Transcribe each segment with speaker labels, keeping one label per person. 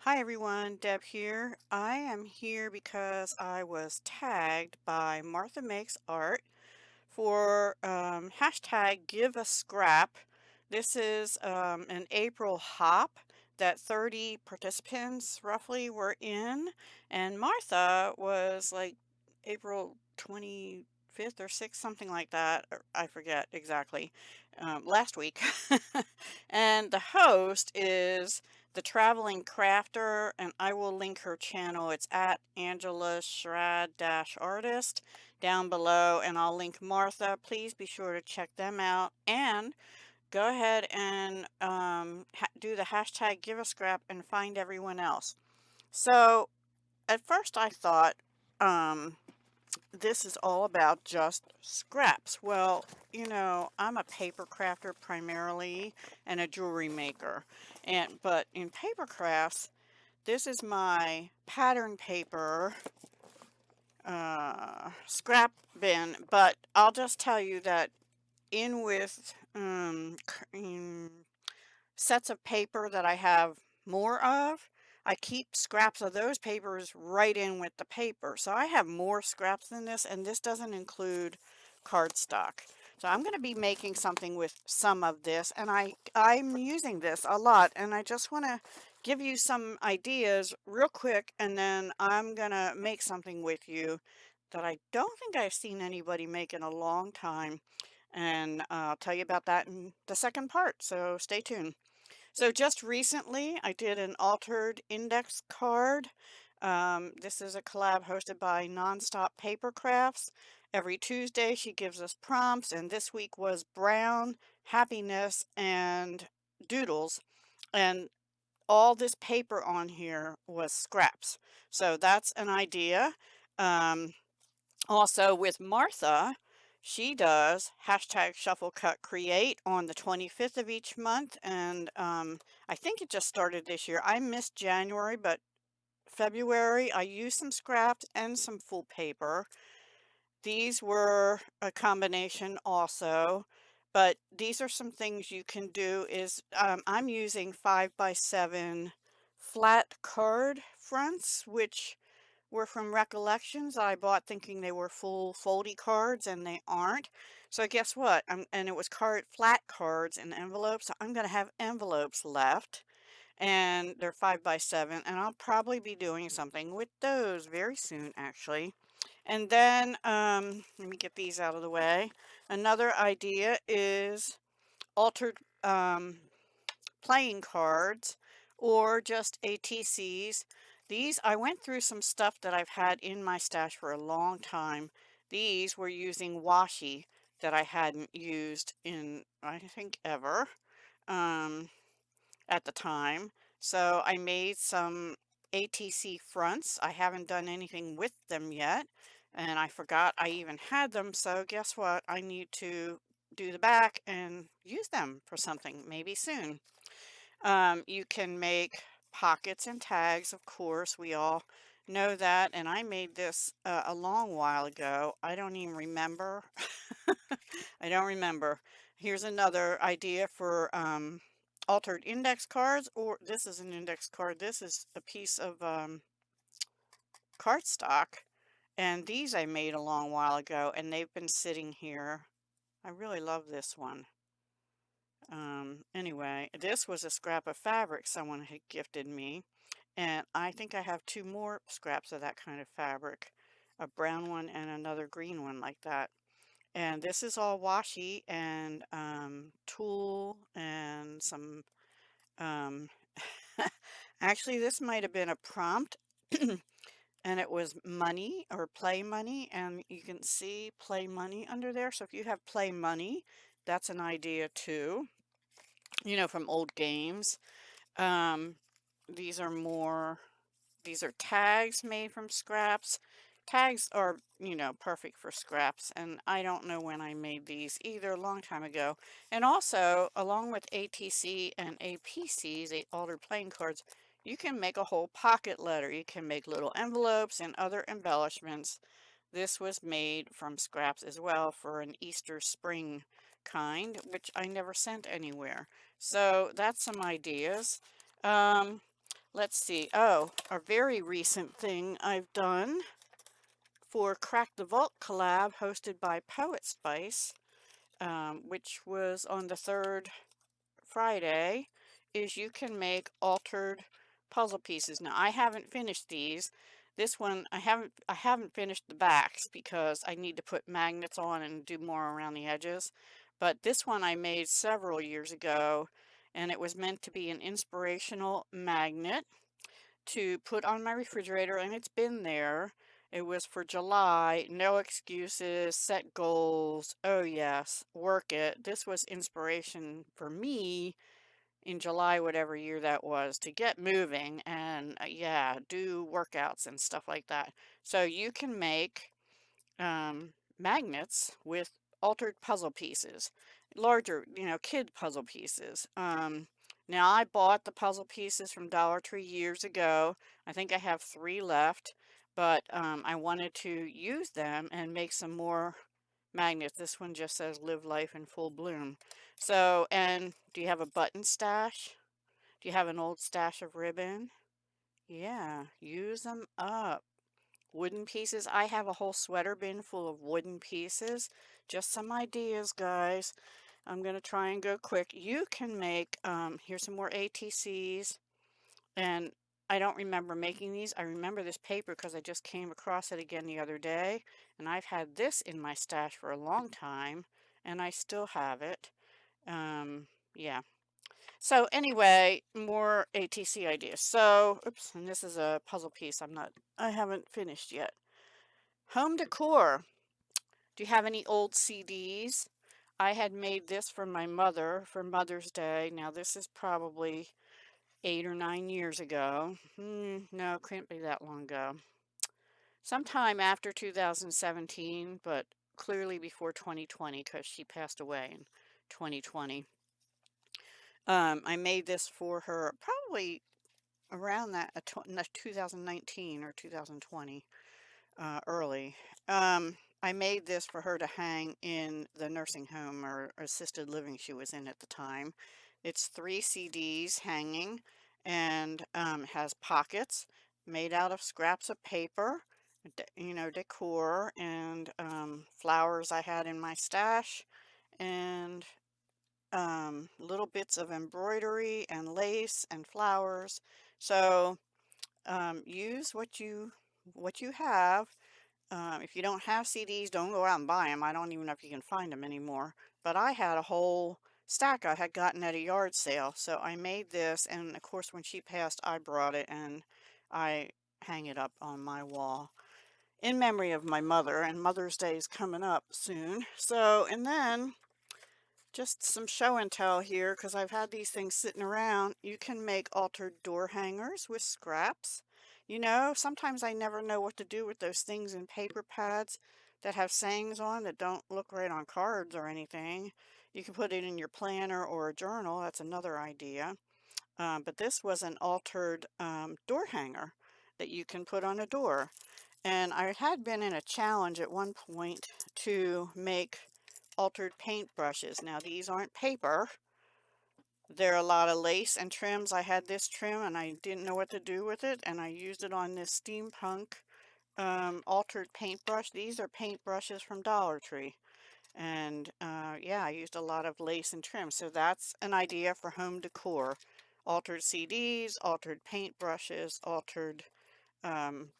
Speaker 1: Hi everyone, Deb here. I am here because I was tagged by Martha Makes Art for hashtag Give a Scrap. This is an April hop that 30 participants roughly were in, and Martha was like April 25th or 6th, something like that. Or I forget exactly. Last week. And the host is the traveling crafter, and I will link her channel. It's at Angela Shrad-artist down below, and I'll link Martha. Please be sure to check them out and go ahead and do the hashtag give a scrap and find everyone else. So at first I thought this is all about just scraps. Well, I'm a paper crafter primarily and a jewelry maker. But in paper crafts, this is my pattern paper scrap bin, but I'll just tell you that in with sets of paper that I have more of, I keep scraps of those papers right in with the paper. So I have more scraps than this, and this doesn't include cardstock. So I'm going to be making something with some of this, and I'm using this a lot, and I just want to give you some ideas real quick, and then I'm going to make something with you that I don't think I've seen anybody make in a long time, and I'll tell you about that in the second part, so stay tuned. So just recently, I did an altered index card. This is a collab hosted by Nonstop Paper Crafts. Every Tuesday, she gives us prompts, and this week was brown, happiness, and doodles. And all this paper on here was scraps. So that's an idea. Um, Also with Martha, she does hashtag shuffle cut create on the 25th of each month. And I think it just started this year. I missed January, but February I used some scraps and some full paper. These were a combination also, but these are some things you can do is I'm using 5x7 flat card fronts, which were from recollections I bought thinking they were full foldy cards, and they aren't. So guess what? And it was flat cards and envelopes. So I'm going to have envelopes left, and they're 5x7, and I'll probably be doing something with those very soon, actually. And then let me get these out of the way. Another idea is altered playing cards or just ATCs. These, I went through some stuff that I've had in my stash for a long time. These were using washi that I hadn't used in, I think, ever at the time. So I made some ATC fronts. I haven't done anything with them yet, and I forgot I even had them. So guess what? I need to do the back and use them for something maybe soon. You can make pockets and tags, of course. We all know that. And I made this a long while ago. I don't even remember. I don't remember. Here's another idea for altered index cards, or this is an index card. This is a piece of cardstock. And these I made a long while ago, and they've been sitting here. I really love this one. Anyway, this was a scrap of fabric someone had gifted me, and I think I have two more scraps of that kind of fabric, a brown one and another green one like that. And this is all washi and tulle and some, um, actually this might have been a prompt, and it was money or play money, and you can see play money under there. So if you have play money, that's an idea too, from old games. Um, these are more, these are tags made from scraps. Tags are, perfect for scraps, and I don't know when I made these either, a long time ago. And also, along with ATC and APCs, altered playing cards, you can make a whole pocket letter. You can make little envelopes and other embellishments. This was made from scraps as well for an Easter spring kind, which I never sent anywhere. So that's some ideas. Um, let's see. Oh, a very recent thing I've done for Crack the Vault collab hosted by Poet Spice, which was on the third Friday, is you can make altered puzzle pieces. Now I haven't finished these. This one I haven't finished the backs because I need to put magnets on and do more around the edges. But this one I made several years ago, and it was meant to be an inspirational magnet to put on my refrigerator, and it's been there. It was for July. No excuses, set goals. Oh yes, work it. This was inspiration for me in July, whatever year that was, to get moving and yeah, do workouts and stuff like that. So you can make magnets with altered puzzle pieces, larger, kid puzzle pieces. Now I bought the puzzle pieces from Dollar Tree years ago. I think I have 3 left, but I wanted to use them and make some more magnets. This one just says live life in full bloom. So, and do you have a button stash? Do you have an old stash of ribbon? Yeah, use them up. Wooden pieces. I have a whole sweater bin full of wooden pieces. Just some ideas, guys. I'm going to try and go quick. You can make, here's some more ATCs. And I don't remember making these. I remember this paper because I just came across it again the other day. And I've had this in my stash for a long time. And I still have it. Yeah. So anyway, more ATC ideas. So, oops, and this is a puzzle piece I haven't finished yet. Home decor. Do you have any old CDs? I had made this for my mother for Mother's Day. Now this is probably 8 or 9 years ago. No, couldn't be that long ago. Sometime after 2017, but clearly before 2020 because she passed away in 2020. I made this for her probably around that 2019 or 2020, early. I made this for her to hang in the nursing home or assisted living she was in at the time. It's 3 CDs hanging and has pockets made out of scraps of paper, decor and flowers I had in my stash and little bits of embroidery and lace and flowers. So use what you have. If you don't have CDs, don't go out and buy them. I don't even know if you can find them anymore. But I had a whole stack I had gotten at a yard sale. So I made this, and of course when she passed, I brought it and I hang it up on my wall in memory of my mother, and Mother's Day is coming up soon. So, and then just some show and tell here because I've had these things sitting around. You can make altered door hangers with scraps. Sometimes I never know what to do with those things in paper pads that have sayings on that don't look right on cards or anything. You can put it in your planner or a journal. That's another idea. But this was an altered door hanger that you can put on a door. And I had been in a challenge at one point to make altered paint brushes. Now these aren't paper. They're a lot of lace and trims. I had this trim and I didn't know what to do with it, and I used it on this steampunk altered paintbrush. These are paint brushes from Dollar Tree. And yeah, I used a lot of lace and trim. So that's an idea for home decor. Altered CDs, altered paint brushes, altered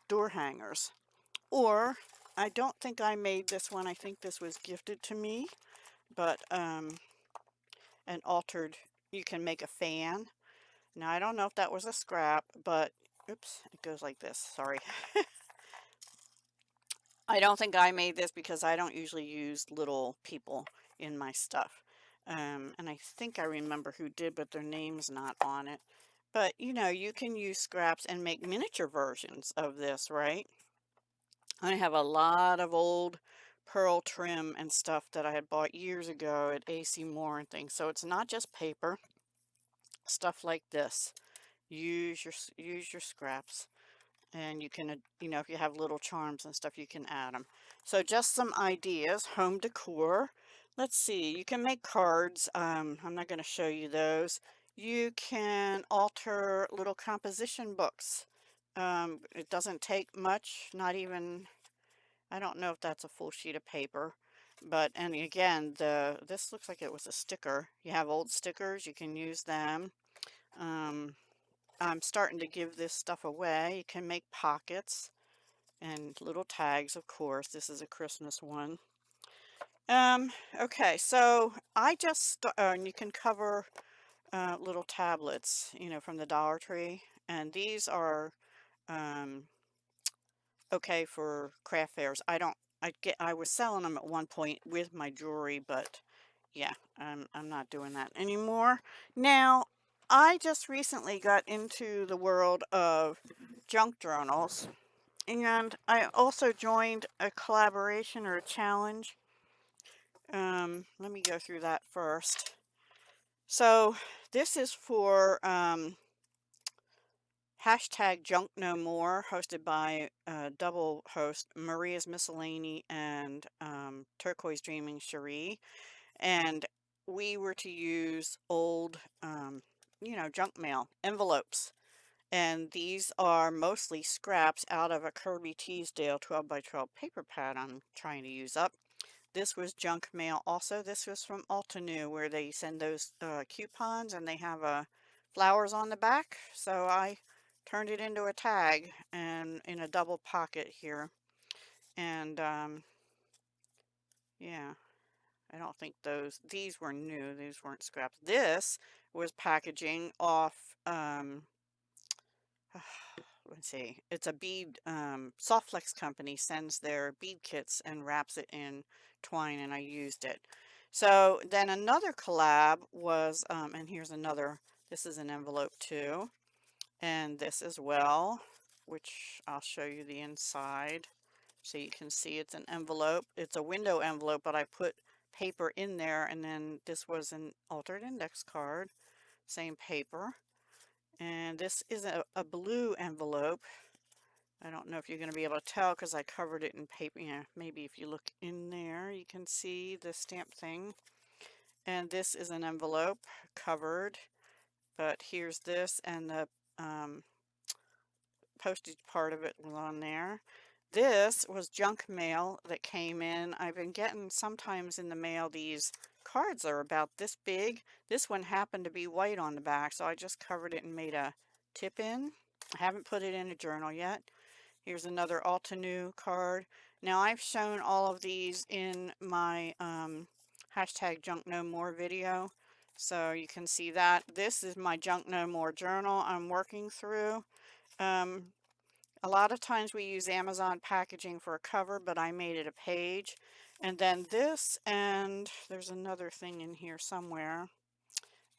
Speaker 1: door hangers. Or, I don't think I made this one. I think this was gifted to me. But an altered, you can make a fan. Now I don't know if that was a scrap, but oops, it goes like this, sorry. I don't think I made this because I don't usually use little people in my stuff. And I think I remember who did, but their name's not on it. But you can use scraps and make miniature versions of this, right? I have a lot of old pearl trim and stuff that I had bought years ago at AC Moore and things. So it's not just paper, stuff like this. Use your scraps, and you can, if you have little charms and stuff, you can add them. So just some ideas, home decor. Let's see, you can make cards. I'm not going to show you those. You can alter little composition books. It doesn't take much, not even, I don't know if that's a full sheet of paper, but, and again, this looks like it was a sticker. You have old stickers, you can use them. Um, I'm starting to give this stuff away. You can make pockets and little tags, of course. This is a Christmas one. Um, okay, so and you can cover little tablets, from the Dollar Tree, and these are um, okay for craft fairs. I was selling them at one point with my jewelry, but yeah, I'm not doing that anymore. Now, I just recently got into the world of junk journals, and I also joined a collaboration or a challenge. Let me go through that first. So this is for hashtag Junk No More, hosted by double host Maria's Miscellany and Turquoise Dreaming Cherie. And we were to use old, junk mail envelopes. And these are mostly scraps out of a Kirby Teasdale 12 by 12 paper pad I'm trying to use up. This was junk mail also. This was from Altenew, where they send those coupons and they have flowers on the back. So I turned it into a tag and in a double pocket here. And yeah, I don't think these were new. These weren't scraps. This was packaging off, let's see, it's a bead, Softflex company sends their bead kits and wraps it in twine, and I used it. So then another collab was, and here's another, this is an envelope too, and this as well, which I'll show you the inside so you can see it's an envelope. It's a window envelope, but I put paper in there, and then this was an altered index card, same paper. And this is a blue envelope. I don't know if you're going to be able to tell because I covered it in paper. Yeah, maybe if you look in there, you can see the stamp thing. And this is an envelope covered, but here's this, and the postage part of it was on there. This was junk mail that came in. I've been getting sometimes in the mail these cards that are about this big. This one happened to be white on the back, so I just covered it and made a tip in. I haven't put it in a journal yet. Here's another Altenew card. Now I've shown all of these in my hashtag Junk No More video, so you can see that. This is my Junk No More journal I'm working through. A lot of times we use Amazon packaging for a cover, but I made it a page. And then this, and there's another thing in here somewhere.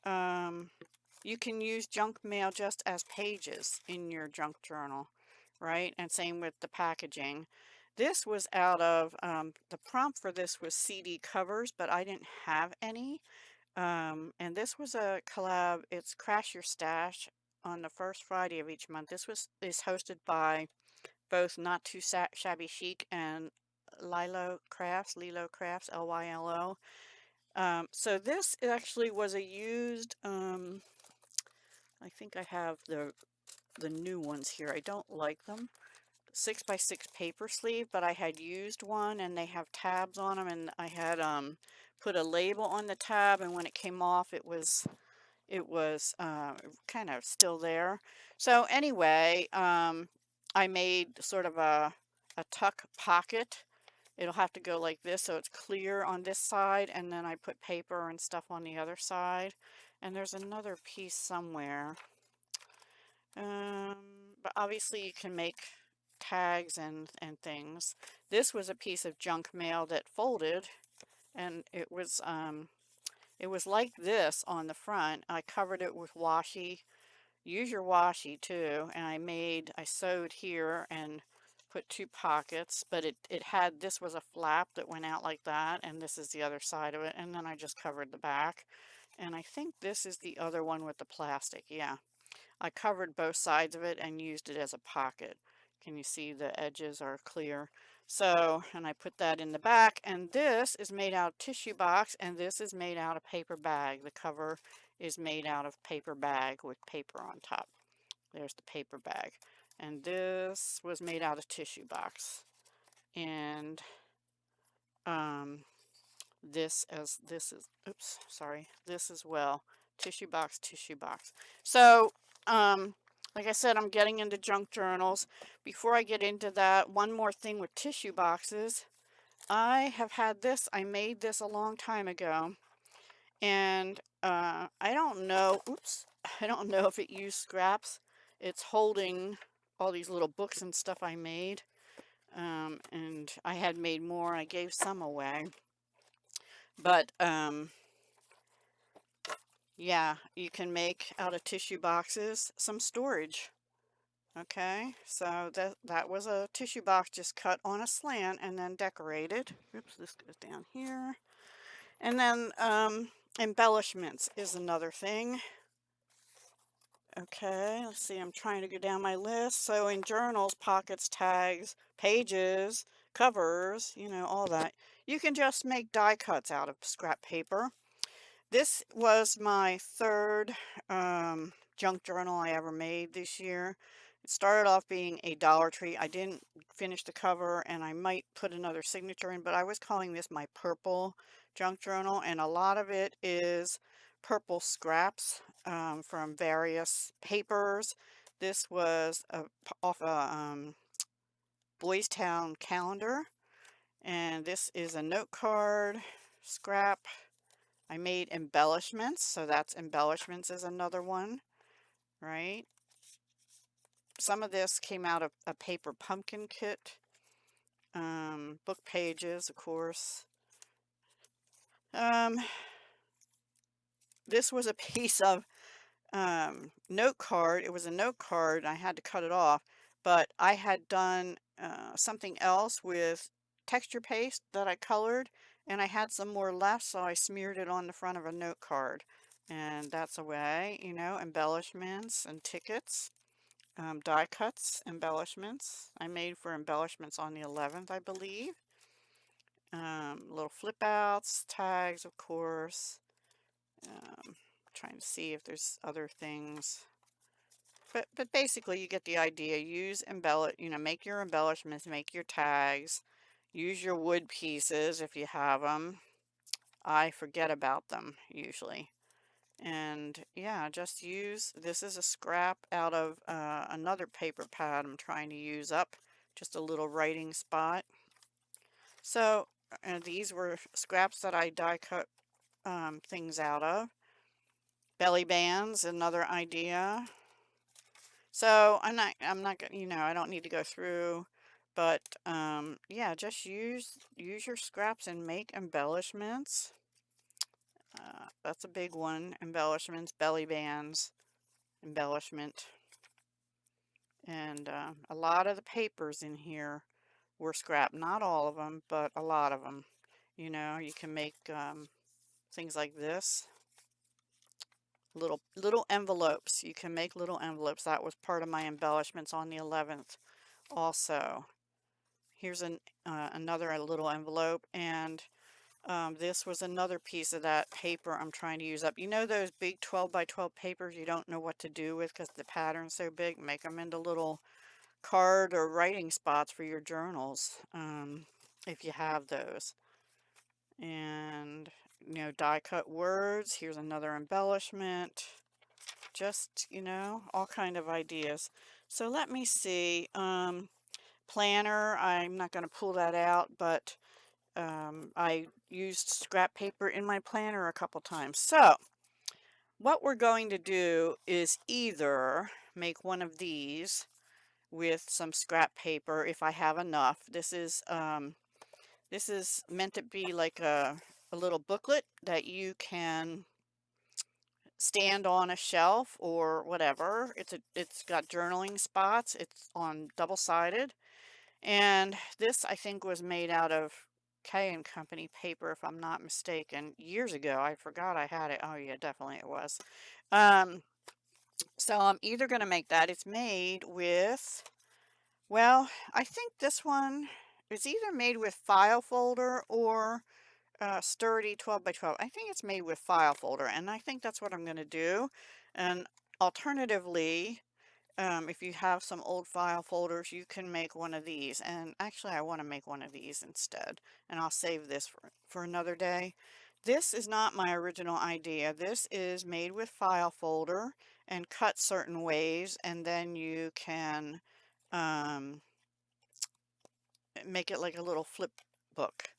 Speaker 1: You can use junk mail just as pages in your junk journal, right? And same with the packaging. This was out of, the prompt for this was CD covers, but I didn't have any. And this was a collab. It's Crash Your Stash on the first Friday of each month. Is hosted by both Not Too Shabby Chic and Lilo Crafts, Lylo. So this actually was a used, I think I have the new ones here. I don't like them. 6x6 paper sleeve, but I had used one and they have tabs on them, and I had put a label on the tab, and when it came off it was kind of still there. So anyway, I made sort of a tuck pocket. It'll have to go like this so it's clear on this side, and then I put paper and stuff on the other side. And there's another piece somewhere. But obviously you can make tags and things. This was a piece of junk mail that folded, and it was like this on the front. I covered it with washi. Use your washi too. And I sewed here and put two pockets, but it had, this was a flap that went out like that, and this is the other side of it. And then I just covered the back. And I think this is the other one with the plastic. Yeah. I covered both sides of it and used it as a pocket. Can you see the edges are clear? So, and I put that in the back, and this is made out of tissue box, and this is made out of paper bag. The cover is made out of paper bag with paper on top. There's the paper bag. And this was made out of tissue box. And this is, oops, sorry, this as well. Tissue box, tissue box. So, like I said, I'm getting into junk journals. Before I get into that, one more thing with tissue boxes. I have had this, I made this a long time ago, and I don't know, oops, I don't know if it used scraps. It's holding all these little books and stuff I made, and I had made more. I gave some away, but yeah, you can make out of tissue boxes some storage. Okay, so that was a tissue box just cut on a slant and then decorated. Oops, this goes down here. And then embellishments is another thing. Okay, let's see, I'm trying to go down my list. So in journals, pockets, tags, pages, covers, you know, all that. You can just make die cuts out of scrap paper. This was my third junk journal I ever made this year. It started off being a Dollar Tree. I didn't finish the cover, and I might put another signature in, but I was calling this my purple junk journal, and a lot of it is purple scraps from various papers. This was off a Boys Town calendar, and this is a note card scrap. I made embellishments, so that's embellishments is another one, right? Some of this came out of a paper pumpkin kit, book pages, of course. This was a piece of note card. It was a note card. I had to cut it off, but I had done something else with texture paste that I colored, and I had some more left, so I smeared it on the front of a note card. And that's a way, you know, embellishments and tickets, die cuts, embellishments. I made for embellishments on the 11th, I believe. Little flip outs, tags, of course. Trying to see if there's other things. But basically you get the idea. Use you know, make your embellishments, make your tags, use your wood pieces if you have them. I forget about them usually. And yeah, just use, this is a scrap out of another paper pad I'm trying to use up, just a little writing spot. So these were scraps that I die cut things out of. Belly bands, another idea. So I'm not gonna, you know, I don't need to go through, but yeah, just use your scraps and make embellishments. That's a big one. Embellishments, belly bands, embellishment. And a lot of the papers in here were scrap. Not all of them, but a lot of them. You know, you can make things like this. Little envelopes. You can make little envelopes. That was part of my embellishments on the 11th also. Here's another little envelope, and this was another piece of that paper I'm trying to use up. You know those big 12 by 12 papers you don't know what to do with because the pattern's so big? Make them into little card or writing spots for your journals, if you have those. And, you know, die cut words. Here's another embellishment. Just, you know, all kind of ideas. So let me see. Planner, I'm not going to pull that out, but I used scrap paper in my planner a couple times. So what we're going to do is either make one of these with some scrap paper if I have enough. This is meant to be like a little booklet that you can stand on a shelf or whatever. It's got journaling spots. It's on double-sided. And this, I think, was made out of K and Company paper, if I'm not mistaken, years ago. I forgot I had it. Oh, yeah, definitely it was. So I'm either going to make that. It's made with, well, I think this one is either made with file folder or sturdy 12 by 12. I think it's made with file folder, and I think that's what I'm going to do. And alternatively, if you have some old file folders, you can make one of these. And actually, I want to make one of these instead. And I'll save this for another day. This is not my original idea. This is made with file folder and cut certain ways. And then you can um, make it like a little flip book,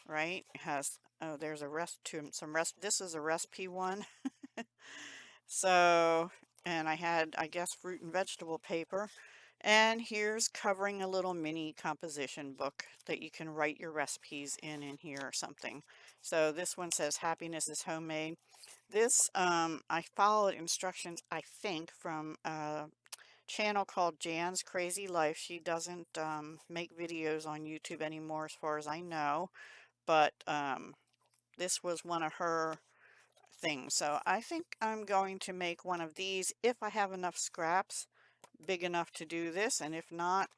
Speaker 1: right? It has, oh, there's a this is a recipe one. So, and I had, I guess, fruit and vegetable paper. And here's covering a little mini composition book that you can write your recipes in here or something. So this one says happiness is homemade. This, I followed instructions, I think, from a channel called Jan's Crazy Life. She doesn't make videos on YouTube anymore as far as I know, but this was one of her things. So I think I'm going to make one of these if I have enough scraps big enough to do this, and if not,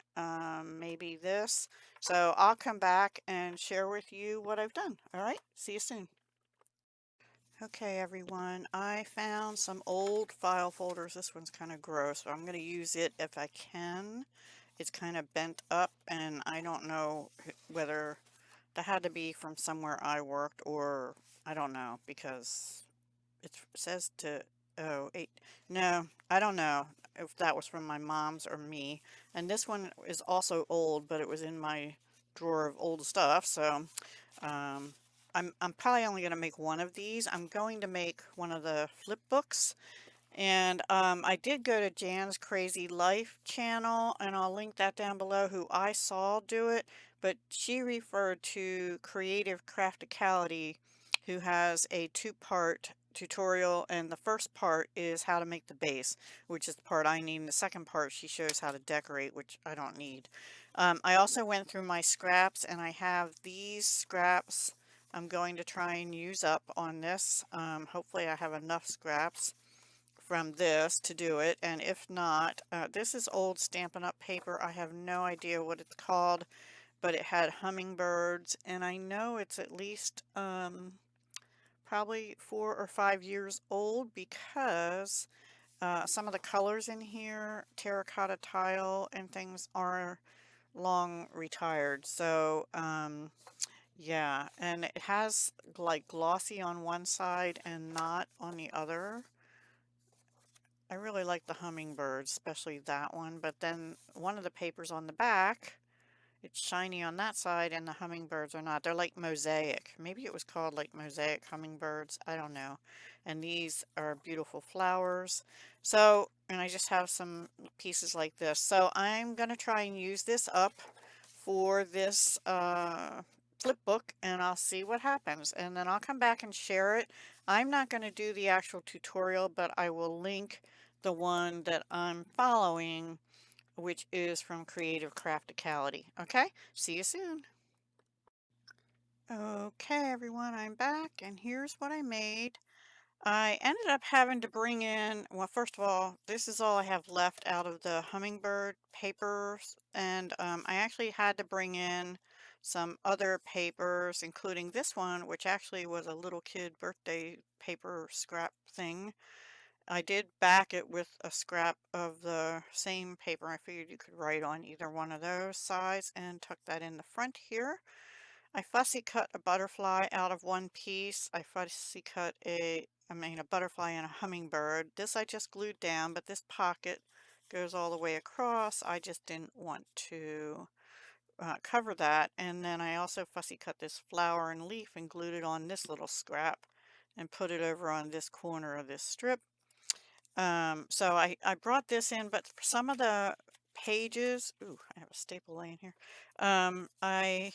Speaker 1: maybe this. So I'll come back and share with you what I've done. All right, see you soon. Okay, everyone, I found some old file folders. This one's kind of gross, so I'm going to use it if I can. It's kind of bent up, and I don't know whether that had to be from somewhere I worked, or I don't know, because it says to, oh, eight. No, I don't know if that was from my mom's or me. And this one is also old, but it was in my drawer of old stuff. So um, I'm probably only going to make one of these. I'm going to make one of the flip books. And I did go to Jan's Crazy Life channel, and I'll link that down below, who I saw do it. But she referred to Creative Crafticality, who has a two-part tutorial, and the first part is how to make the base, which is the part I need. And the second part, she shows how to decorate, which I don't need. I also went through my scraps, and I have these scraps I'm going to try and use up on this. Hopefully I have enough scraps from this to do it, and if not, this is old Stampin' Up! Paper. I have no idea what it's called, but it had hummingbirds, and I know it's at least probably 4 or 5 years old, because some of the colors in here, terracotta tile and things, are long retired. So yeah, and it has like glossy on one side and not on the other. I really like the hummingbirds, especially that one, but then one of the papers on the back, it's shiny on that side and the hummingbirds are not. They're like mosaic. Maybe it was called like mosaic hummingbirds. I don't know. And these are beautiful flowers. So, and I just have some pieces like this. So I'm going to try and use this up for this flip book, and I'll see what happens. And then I'll come back and share it. I'm not going to do the actual tutorial, but I will link the one that I'm following, which is from Creative Crafticality. Okay, see you soon. Okay, everyone, I'm back, and here's what I made. I ended up having to bring in, well, first of all, this is all I have left out of the hummingbird papers, and I actually had to bring in some other papers, including this one, which actually was a little kid birthday paper scrap thing. I did back it with a scrap of the same paper. I figured you could write on either one of those sides, and tuck that in the front here. I fussy cut a butterfly out of one piece. I fussy cut a butterfly and a hummingbird. This I just glued down, but this pocket goes all the way across. I just didn't want to cover that. And then I also fussy cut this flower and leaf and glued it on this little scrap and put it over on this corner of this strip. So I brought this in, but for some of the pages, ooh, I have a staple laying here. I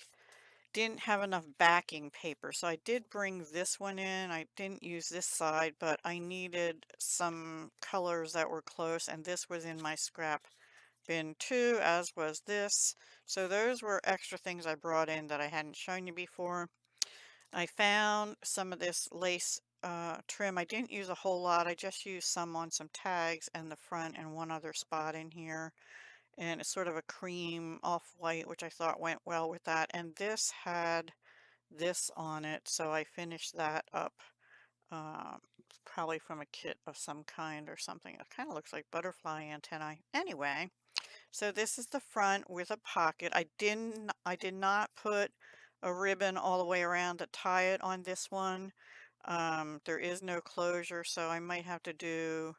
Speaker 1: didn't have enough backing paper, so I did bring this one in. I didn't use this side, but I needed some colors that were close, and this was in my scrap bin too, as was this. So those were extra things I brought in that I hadn't shown you before. I found some of this lace trim. I didn't use a whole lot. I just used some on some tags and the front and one other spot in here. And it's sort of a cream off-white, which I thought went well with that. And this had this on it, so I finished that up. Um, Probably from a kit of some kind or something. It kind of looks like butterfly antennae. Anyway, so this is the front with a pocket. I did not put a ribbon all the way around to tie it on this one. There is no closure, so I might have to do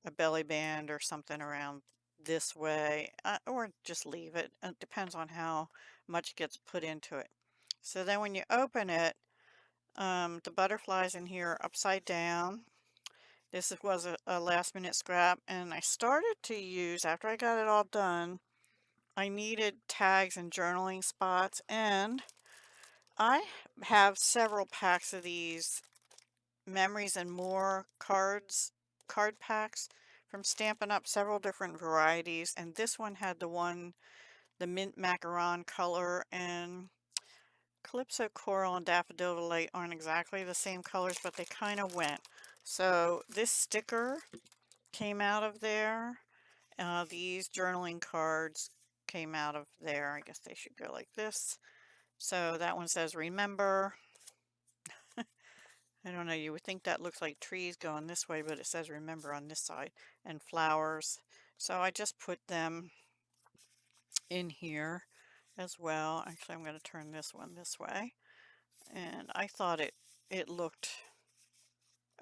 Speaker 1: a belly band or something around this way, or just leave it. It depends on how much gets put into it. So then when you open it, the butterflies in here are upside down. Was a last minute scrap, and I started to use, after I got it all done, I needed tags and journaling spots, and I have several packs of these Memories and More card packs from Stampin' Up! Several different varieties, and this one had the mint macaron color, and Calypso Coral and Daffodil Delight aren't exactly the same colors, but they kind of went. So this sticker came out of there. These journaling cards came out of there. I guess they should go like this. So that one says remember. I don't know, you would think that looks like trees going this way, but it says remember on this side, and flowers. So I just put them in here as well. Actually, I'm going to turn this one this way. And I thought it looked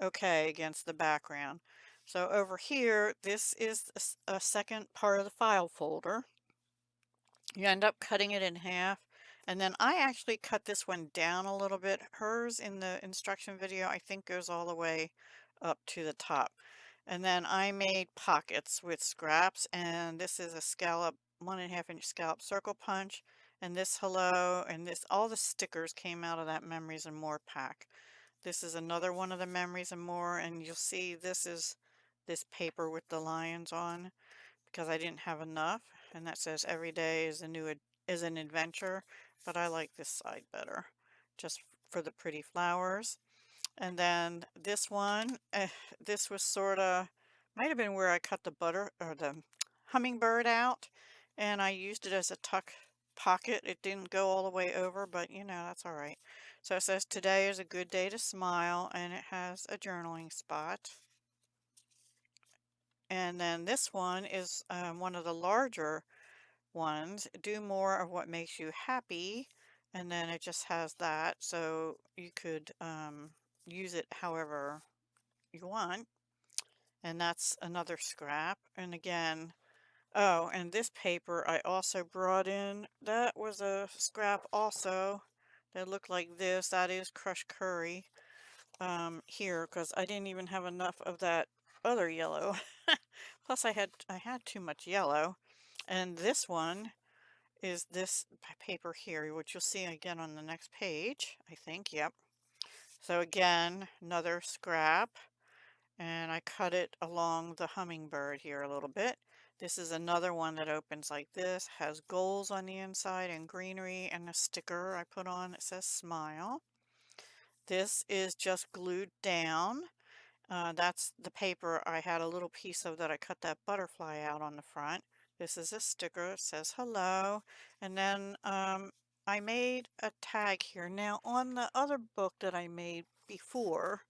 Speaker 1: okay against the background. So over here, this is a second part of the file folder. You end up cutting it in half, and then I actually cut this one down a little bit. Hers in the instruction video, I think, goes all the way up to the top. And then I made pockets with scraps, and this is a scallop, 1.5 inch scallop circle punch, and this hello, and this, all the stickers came out of that Memories and More pack. This is another one of the Memories and More, and you'll see this is this paper with the lions on, because I didn't have enough, and that says every day is is an adventure, but I like this side better, just for the pretty flowers. And then this one, this was sort of, might have been where I cut the hummingbird out, and I used it as a tuck pocket. It didn't go all the way over, but you know, that's all right. So it says today is a good day to smile, and it has a journaling spot. And then this one is one of the larger ones. Do more of what makes you happy. And then it just has that. So you could use it however you want. And that's another scrap. And again, oh, and this paper I also brought in. That was a scrap also that looked like this. That is crushed curry here, because I didn't even have enough of that other yellow. Plus I had too much yellow. And this one is this paper here, which you'll see again on the next page, I think. Yep. So again, another scrap, and I cut it along the hummingbird here a little bit. This is another one that opens like this, has goals on the inside and greenery, and a sticker I put on that says smile. This is just glued down. That's the paper I had a little piece of that I cut that butterfly out on the front. This is a sticker. It says hello. And then I made a tag here. Now on the other book that I made before,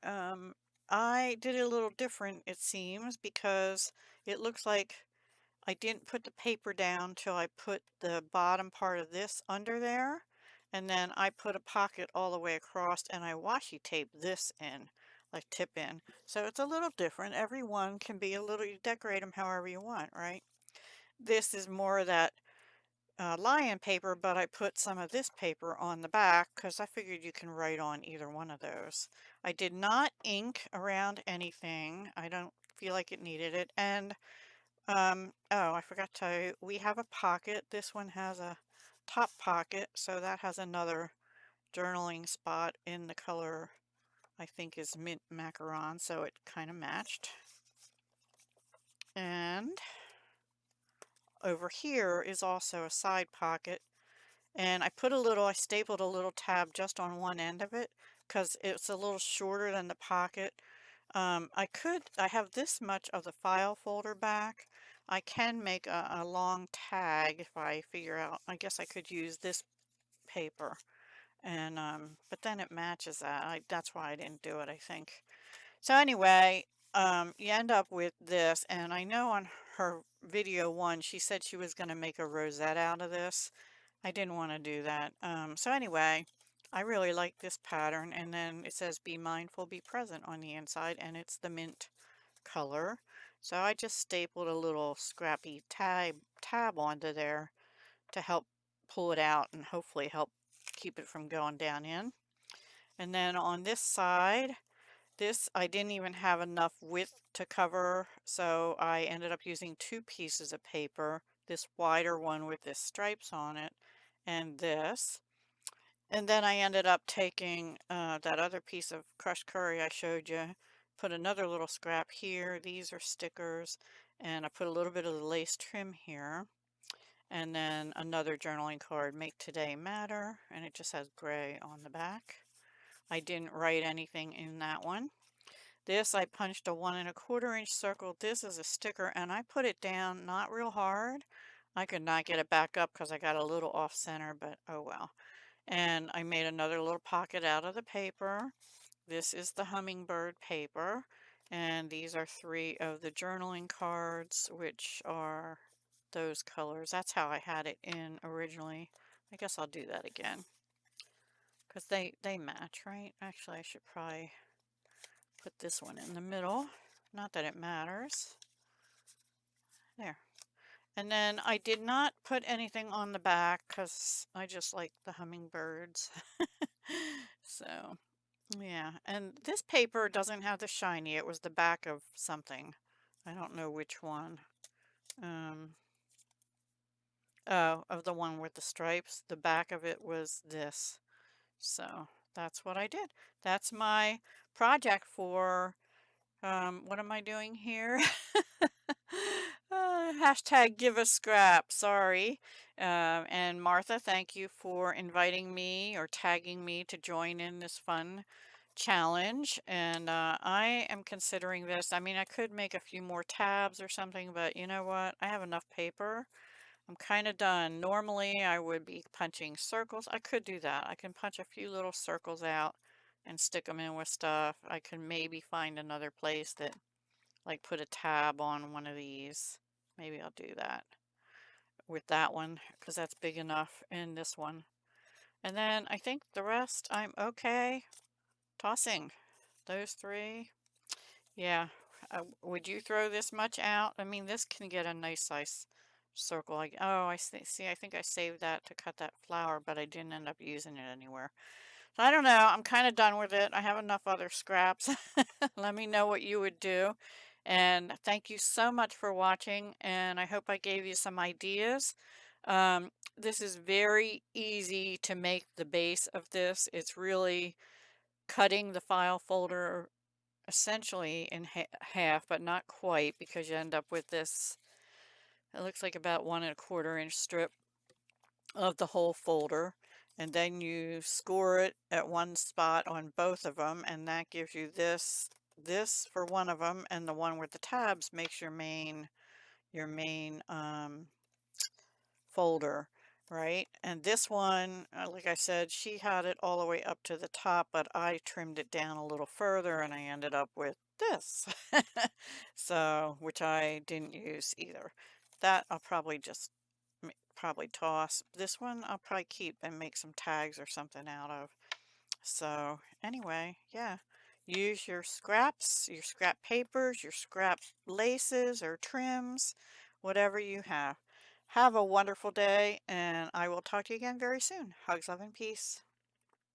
Speaker 1: I did it a little different, it seems, because it looks like I didn't put the paper down till I put the bottom part of this under there, and then I put a pocket all the way across, and I washi taped this in, like tip in. So it's a little different. Every one can be a little, you decorate them however you want, right? This is more of that lion paper, but I put some of this paper on the back because I figured you can write on either one of those. I did not ink around anything. I don't feel like it needed it. And oh, I forgot to tell you, we have a pocket. This one has a top pocket, so that has another journaling spot in the color I think is mint macaron, so it kind of matched. And over here is also a side pocket, and I stapled a little tab just on one end of it because it's a little shorter than the pocket. I have this much of the file folder back. I can make a long tag if I figure out, I guess I could use this paper. And but then it matches that. That's why I didn't do it, I think. So anyway, you end up with this, and I know on her video one, she said she was going to make a rosette out of this. I didn't want to do that. So anyway, I really like this pattern, and then it says be mindful, be present on the inside, and it's the mint color. So I just stapled a little scrappy tab onto there to help pull it out and hopefully help keep it from going down in. And then on this side, this I didn't even have enough width to cover, so I ended up using two pieces of paper, this wider one with this stripes on it, and this. And then I ended up taking that other piece of crushed curry I showed you, put another little scrap here. These are stickers, and I put a little bit of the lace trim here. And then another journaling card, Make Today Matter, and it just has gray on the back. I didn't write anything in that one. This, I punched a 1¼ inch circle. This is a sticker, and I put it down not real hard. I could not get it back up because I got a little off center, but oh well. And I made another little pocket out of the paper. This is the hummingbird paper, and these are 3 of the journaling cards, which are those colors. That's how I had it in originally. I guess I'll do that again because they match, right? Actually, I should probably put this one in the middle. Not that it matters. There. And then I did not put anything on the back because I just like the hummingbirds. So, yeah. And this paper doesn't have the shiny. It was the back of something. I don't know which one. Oh, of the one with the stripes. The back of it was this. So that's what I did. That's my project for, what am I doing here? Hashtag give a scrap, sorry. And Martha, thank you for inviting me or tagging me to join in this fun challenge. And I am considering this. I mean, I could make a few more tabs or something, but you know what? I have enough paper. I'm kind of done. Normally, I would be punching circles. I could do that. I can punch a few little circles out and stick them in with stuff. I can maybe find another place that, like, put a tab on one of these. Maybe I'll do that with that one because that's big enough in this one. And then I think the rest I'm okay. Tossing those 3. Yeah. Would you throw this much out? I mean, this can get a nice size circle. Like, oh, I see. I think I saved that to cut that flower, but I didn't end up using it anywhere. So I don't know. I'm kind of done with it. I have enough other scraps. Let me know what you would do. And thank you so much for watching. And I hope I gave you some ideas. This is very easy to make the base of this. It's really cutting the file folder essentially in half, but not quite because you end up with this, it looks like about 1¼ inch strip of the whole folder. And then you score it at one spot on both of them, and that gives you this for one of them, and the one with the tabs makes your main folder, right? And this one, like I said, she had it all the way up to the top, but I trimmed it down a little further and I ended up with this. So, which I didn't use either. That I'll probably just probably toss. This one I'll probably keep and make some tags or something out of. So anyway, yeah, use your scraps, your scrap papers, your scrap laces or trims, whatever you have. Have a wonderful day, and I will talk to you again very soon. Hugs, love, and peace.